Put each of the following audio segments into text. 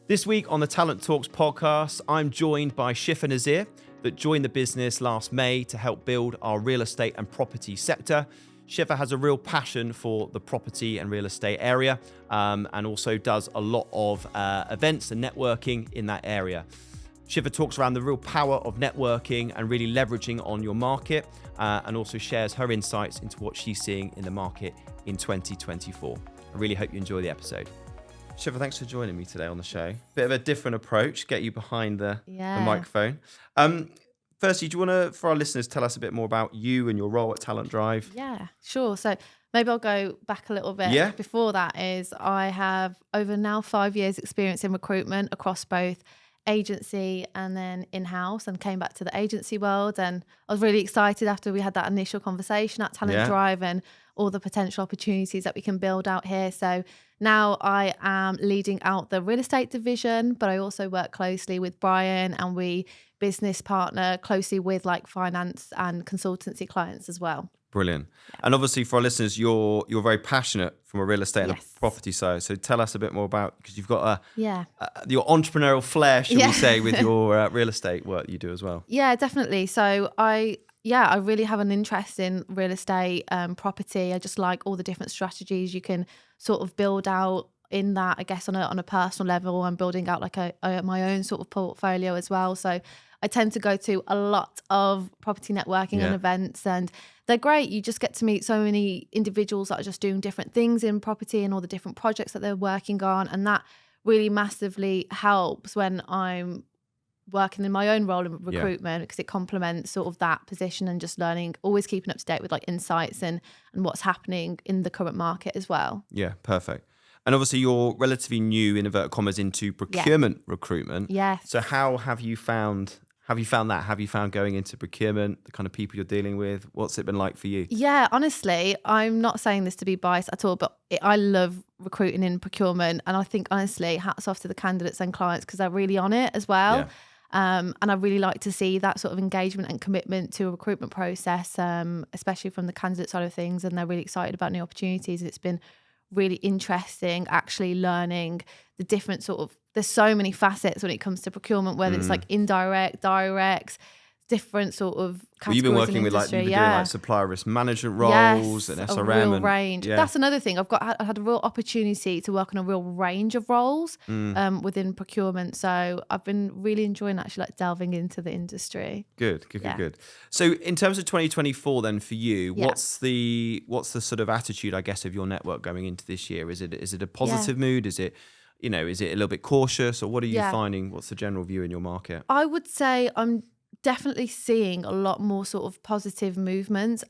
This week on the Talent Talks podcast, I'm joined by Shifa Nasir, that joined the business last May to help build our real estate and property sector. Shifa has a real passion for the property and real estate area, and also does a lot of events and networking in that area. Shifa talks around the real power of networking and really leveraging on your market, and also shares her insights into what she's seeing in the market in 2024. I really hope you enjoy the episode. Shifa, thanks for joining me today on the show. Bit of a different approach, get you behind the microphone. Firstly, do you want to, for our listeners, tell us a bit more about you and your role at Talent Drive? Yeah, sure. So maybe I'll go back a little bit. Yeah. Before that is I have over now 5 years experience in recruitment across both agency and then in-house, and came back to the agency world. And I was really excited after we had that initial conversation at Talent Drive and all the potential opportunities that we can build out here. So now I am leading out the real estate division, but I also work closely with Brian, and we business partner closely with like finance and consultancy clients as well. Brilliant. Yeah. And obviously for our listeners, you're very passionate from a real estate and a property side. So tell us a bit more about, because you've got your entrepreneurial flair, should we say, with your real estate work you do as well. Yeah, definitely. So I really have an interest in real estate, property. I just like all the different strategies you can sort of build out in that, I guess, on a personal level. I'm building out like my own sort of portfolio as well. So I tend to go to a lot of property networking and events, and they're great. You just get to meet so many individuals that are just doing different things in property and all the different projects that they're working on. And that really massively helps when I'm working in my own role in recruitment, because it complements sort of that position and just learning, always keeping up to date with like insights and what's happening in the current market as well. Yeah, perfect. And obviously you're relatively new, in inverted commas, into procurement recruitment. Yes. So how have you found that? Have you found going into procurement, the kind of people you're dealing with? What's it been like for you? Yeah, honestly, I'm not saying this to be biased at all, but I love recruiting in procurement. And I think, honestly, hats off to the candidates and clients, because they're really on it as well. Yeah. And I really like to see that sort of engagement and commitment to a recruitment process, especially from the candidate side of things. And they're really excited about new opportunities. It's been really interesting actually learning the different sort of, there's so many facets when it comes to procurement, whether it's like indirect, direct, different sort of categories. You've been working with like, you've been doing like supplier risk management roles and SRM. A real range. That's another thing. I had a real opportunity to work on a real range of roles within procurement. So I've been really enjoying actually like delving into the industry. Good. So in terms of 2024 then for you, what's the sort of attitude, I guess, of your network going into this year? Is it a positive mood? Is it a little bit cautious, or what are you finding? What's the general view in your market? I would say I'm definitely seeing a lot more sort of positive movements.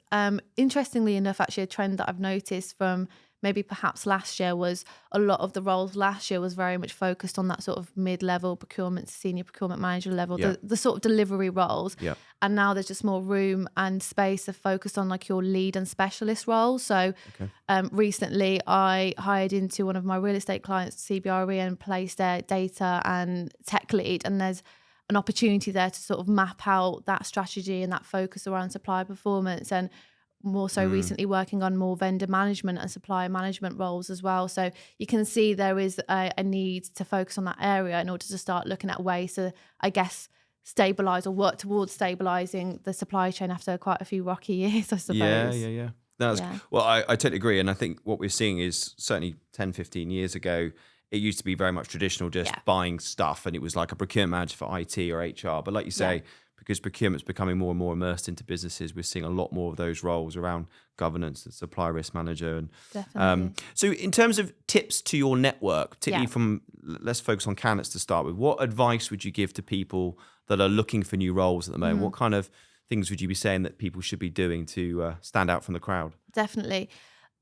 Interestingly enough, actually a trend that I've noticed from maybe perhaps last year was a lot of the roles last year was very much focused on that sort of mid-level procurement, senior procurement manager level, the sort of delivery roles. And now there's just more room and space to focus on like your lead and specialist roles. So recently I hired into one of my real estate clients, CBRE, and placed their data and tech lead. And there's an opportunity there to sort of map out that strategy and that focus around supplier performance, and more so recently working on more vendor management and supplier management roles as well. So you can see there is a need to focus on that area in order to start looking at ways to, I guess, stabilise or work towards stabilising the supply chain after quite a few rocky years, I suppose. Yeah. Well, I totally agree. And I think what we're seeing is certainly 10, 15 years ago, it used to be very much traditional, just buying stuff, and it was like a procurement manager for IT or HR. But like you say, because procurement's becoming more and more immersed into businesses, we're seeing a lot more of those roles around governance and supply risk manager. And definitely. So in terms of tips to your network, particularly from, let's focus on candidates to start with, what advice would you give to people that are looking for new roles at the moment? What kind of things would you be saying that people should be doing to stand out from the crowd? Definitely.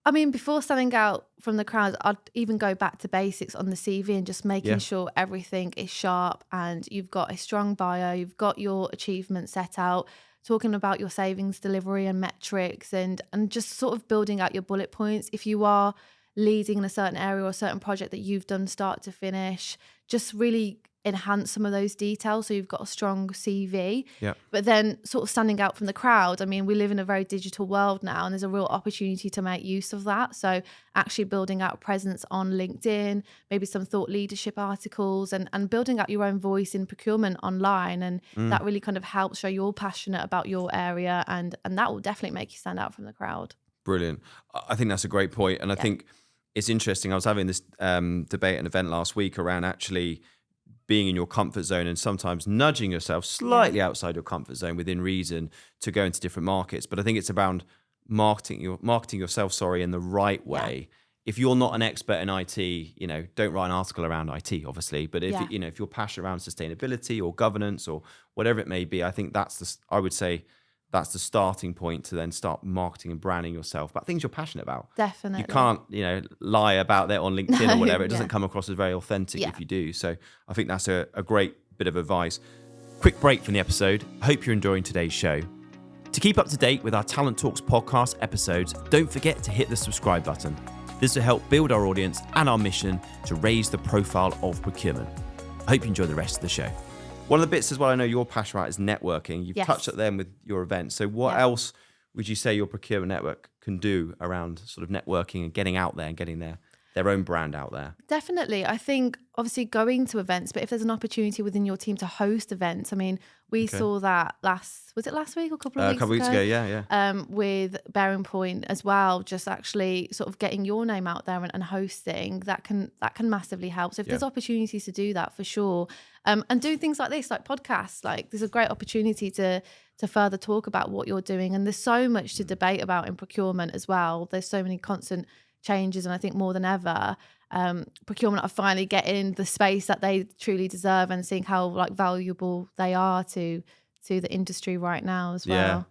I mean, before standing out from the crowd, I'd even go back to basics on the CV and just making sure everything is sharp and you've got a strong bio, you've got your achievements set out, talking about your savings delivery and metrics, and just sort of building out your bullet points. If you are leading in a certain area or a certain project that you've done start to finish, just really enhance some of those details so you've got a strong CV. Yeah. But then sort of standing out from the crowd. I mean, we live in a very digital world now, and there's a real opportunity to make use of that. So actually building out a presence on LinkedIn, maybe some thought leadership articles, and building out your own voice in procurement online. And that really kind of helps show you're passionate about your area, and that will definitely make you stand out from the crowd. Brilliant. I think that's a great point. And I think it's interesting. I was having this debate at an event last week around actually being in your comfort zone and sometimes nudging yourself slightly outside your comfort zone within reason to go into different markets. But I think it's around marketing yourself, in the right way. Yeah. If you're not an expert in IT, don't write an article around IT, obviously. But if you're passionate around sustainability or governance or whatever it may be, I think that's the starting point to then start marketing and branding yourself about things you're passionate about. Definitely. You can't, lie about that on LinkedIn or whatever. It doesn't come across as very authentic if you do. So I think that's a great bit of advice. Quick break from the episode. I hope you're enjoying today's show. To keep up to date with our Talent Talks podcast episodes, don't forget to hit the subscribe button. This will help build our audience and our mission to raise the profile of procurement. I hope you enjoy the rest of the show. One of the bits as well I know you're passionate about is networking. You've touched at them with your events. So what else would you say your procurement network can do around sort of networking and getting out there and getting their own brand out there? Definitely. I think obviously going to events, but if there's an opportunity within your team to host events, I mean, we saw that last week or a couple of weeks ago? Yeah. With Bearing Point as well, just actually sort of getting your name out there and hosting, that can massively help. So if there's opportunities to do that, for sure. And do things like this, like podcasts, like there's a great opportunity to further talk about what you're doing. And there's so much to debate about in procurement as well. There's so many constant changes, and I think more than ever, procurement are finally getting the space that they truly deserve and seeing how valuable they are to the industry right now as well.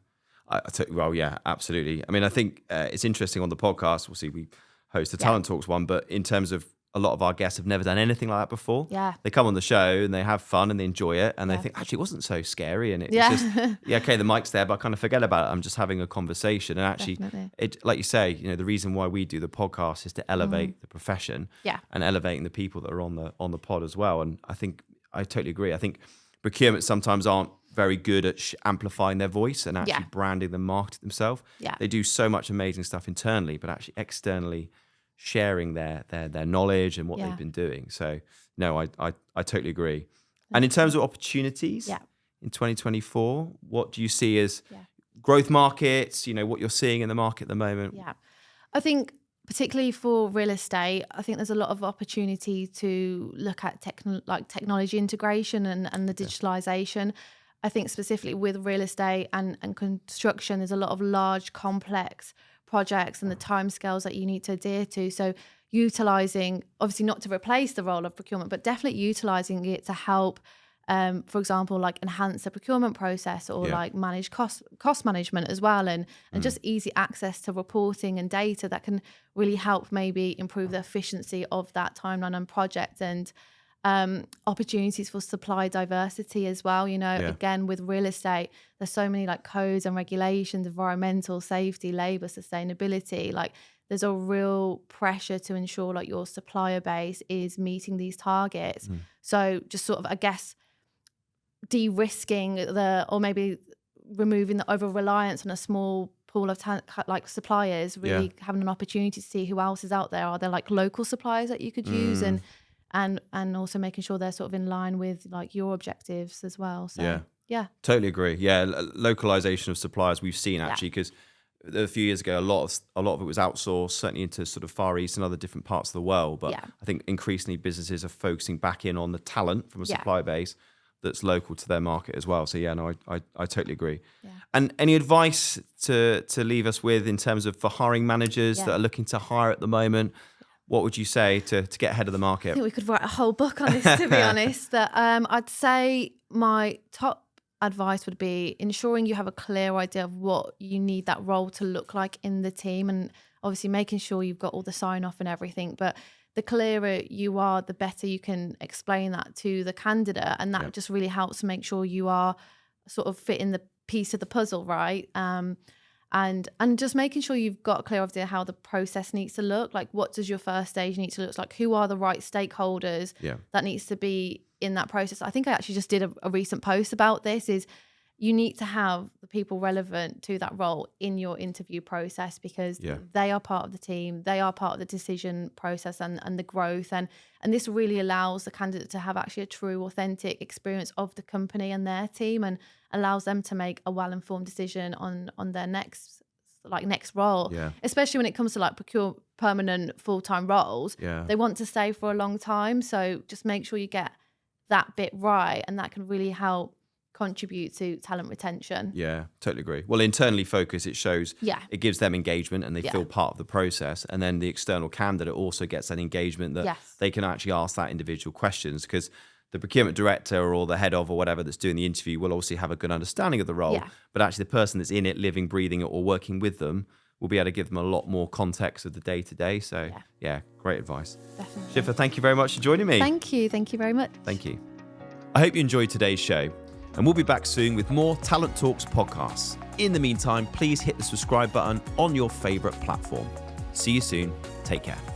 Yeah, absolutely. I mean, I think it's interesting on the podcast. We'll see, we host the Talent Talks one, but in terms of a lot of our guests have never done anything like that before. Yeah. They come on the show and they have fun and they enjoy it and they think, actually, it wasn't so scary. And it's just, okay, the mic's there, but I kind of forget about it. I'm just having a conversation. And actually, it, like you say, the reason why we do the podcast is to elevate the profession and elevating the people that are on the pod as well. And I think I totally agree. I think procurement sometimes aren't very good at amplifying their voice and actually branding them, marketing themselves. Yeah. They do so much amazing stuff internally, but actually externally sharing their knowledge and what they've been doing. So no, I totally agree. And in terms of opportunities in 2024, what do you see as growth markets, what you're seeing in the market at the moment? Yeah, I think particularly for real estate, I think there's a lot of opportunity to look at technology integration and the digitalization. I think specifically with real estate and construction, there's a lot of large, complex projects and the timescales that you need to adhere to. So utilizing, obviously not to replace the role of procurement, but definitely utilizing it to help, for example, enhance the procurement process or manage cost management as well, and just easy access to reporting and data that can really help maybe improve the efficiency of that timeline and project, and opportunities for supply diversity as well. Again, with real estate, there's so many codes and regulations, environmental, safety, labor, sustainability. There's a real pressure to ensure your supplier base is meeting these targets. So just sort of, I guess, de-risking or maybe removing the over-reliance on a small pool of suppliers, really having an opportunity to see who else is out there. Are there local suppliers that you could use, and also making sure they're sort of in line with your objectives as well. So yeah, totally agree. Yeah, localization of suppliers we've seen actually, because a few years ago a lot of it was outsourced, certainly into sort of Far East and other different parts of the world. But I think increasingly businesses are focusing back in on the talent from a supplier base that's local to their market as well. So I totally agree. Yeah. And any advice to leave us with in terms of for hiring managers that are looking to hire at the moment? What would you say to get ahead of the market? I think we could write a whole book on this, to be honest. That I'd say my top advice would be ensuring you have a clear idea of what you need that role to look like in the team, and obviously making sure you've got all the sign-off and everything. But the clearer you are, the better you can explain that to the candidate, and that just really helps make sure you are sort of fitting the piece of the puzzle right. And just making sure you've got a clear idea how the process needs to look. Like, what does your first stage need to look like? Who are the right stakeholders that needs to be in that process? I think I actually just did a recent post about this, is you need to have the people relevant to that role in your interview process, because they are part of the team, they are part of the decision process and the growth. And this really allows the candidate to have actually a true, authentic experience of the company and their team, and allows them to make a well-informed decision on their next role. Especially when it comes to like permanent full-time roles. They want to stay for a long time. So just make sure you get that bit right, and that can really help contribute to talent retention. Yeah, totally agree. Well, internally focused, it shows, it gives them engagement and they feel part of the process. And then the external candidate also gets that engagement that they can actually ask that individual questions, because the procurement director or the head of or whatever that's doing the interview will obviously have a good understanding of the role, but actually the person that's in it, living, breathing it, or working with them, will be able to give them a lot more context of the day-to-day. So great advice. Definitely. Shifa, thank you very much for joining me. Thank you very much. Thank you. I hope you enjoyed today's show, and we'll be back soon with more Talent Talks podcasts. In the meantime, please hit the subscribe button on your favourite platform. See you soon. Take care.